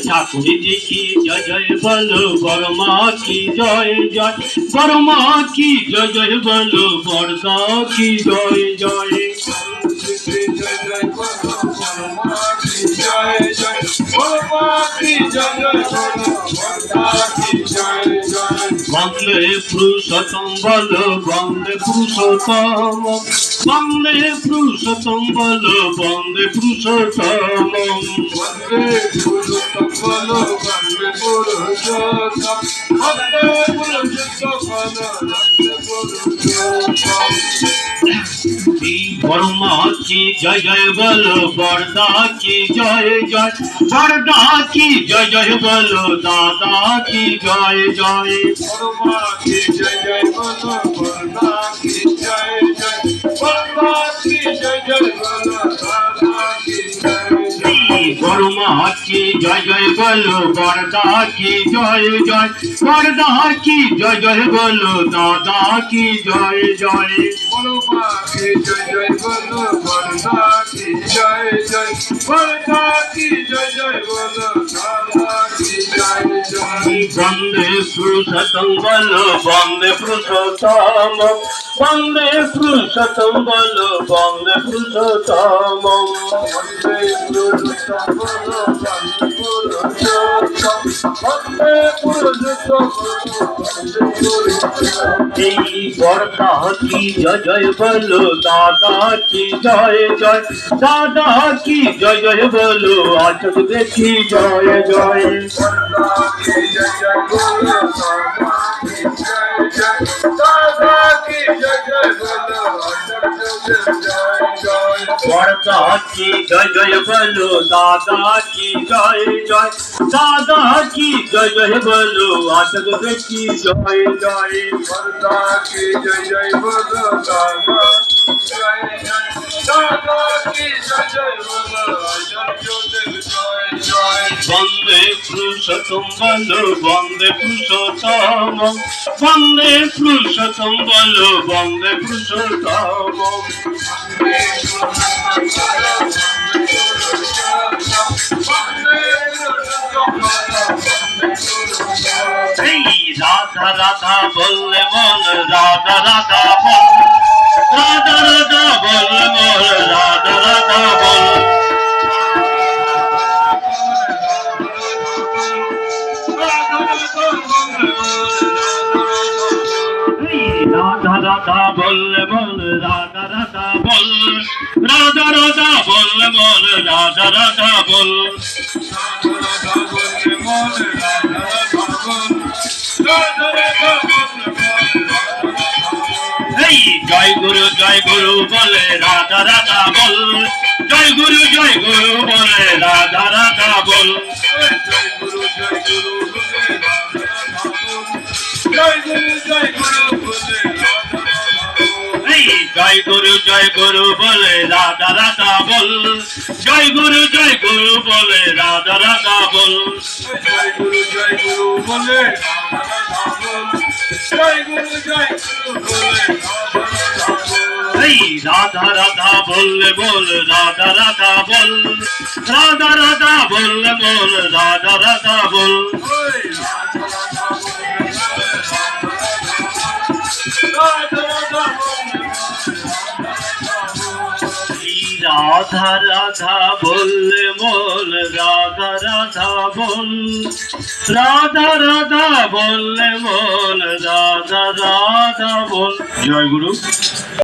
ঠাকুরজি কি জয় জয় বলো, বর্মা কি জয় জয়, বর্মা কি জয় জয় বলো, বর্দা কি জয় জয়। বন্দে পুরুষোত্তম বলো, বন্দে পুরুষোত্তম, বন্দে পুরুষোত্তম বলো, বন্দে পুরুষোত্তম, বন্দে পুরুষোত্তম বলো, বন্দে পুরুষোত্তম, বন্দে পুরুষোত্তম বলো, বন্দে পুরুষোত্তম। বর্মা কি জয় জয় বলো, বর্দা কি জয় জয়, বর্দা কি জয় জয় বলো, দাদা কি জয় জয়। বর্মা কি জয় জয় বলো, বর্দা কি জয় জয়, বর্দা কি জয় জয় বলো, দাদা কি জয় জয়। বর্মা কি জয় জয় বলো, বর্দা কি জয় জয়, বর্দা কি জয় জয় বলো, দাদা কি জয় জয়। বর্মা কি জয় জয় বলো, বর্দা কি জয় জয়, বর্দা কি জয় জয় বলো, দাদা কি জয় জয়। বন্দে পুরুষোত্তম বলো, বন্দে পুরুষোত্তম, বন্দে পুরুষোত্তম বলো, বন্দে পুরুষোত্তম, বন্দে পুরুষোত্তম বলো, বন্দে পুরুষোত্তম, বন্দে পুরুষোত্তম বলো, বন্দে পুরুষোত্তম। এই বর্দা কি জয় জয় বলো, দাদা কি জয় জয়, দাদা কি জয় জয় বলো, আচক দেখি জয় জয়। বর্দা কি জয় জয় বলো, দাদা কি জয় জয়, দাদা কি জয় জয় বলো, আচার্যদের জয় জয়। বর্দা কি জয় জয় বলো, দাদা কি জয় জয়, দাদা কি জয় জয় বলো, আচক দেখি জয় জয়। বর্দা কি জয় জয় বলো, দাদা কি জয় জয়, দাদা কি জয় জয় বলো, আচার্যদের জয় জয়। বন্দে পুরুষোত্তম বলো, বন্দে পুরুষোত্তম, বন্দে পুরুষোত্তম বলো, বন্দে পুরুষোত্তম। এই রাধা রাধা বললে মন, রাধা রাধা বল, রাধা রাধা বললে মন, রাধা রাধা বল। রাধা রাধা বললে মন, রাধা রাধা বল, রাধা রাধা বললে মন, রাধা রাধা বল। এই জয় গুরু বলে রাধা রাধা বল, জয় গুরু বলে রাধা রাধা বল। এই জয় গুরু বলে রাধা রাধা বল, জয় গুরু বলে রাধা রাধা বল। জয় গুরু বলে জয় গুরু বলে। এই রাধা রাধা বললে বল, রাধা রাধা বল, রাধা রাধা বললে বল, রাধা রাধা বল। রাধা রাধা বললে বল, রাধা রাধা বল, রাধা রাধা বললে বল, রাধা রাধা বল। জয় গুরু।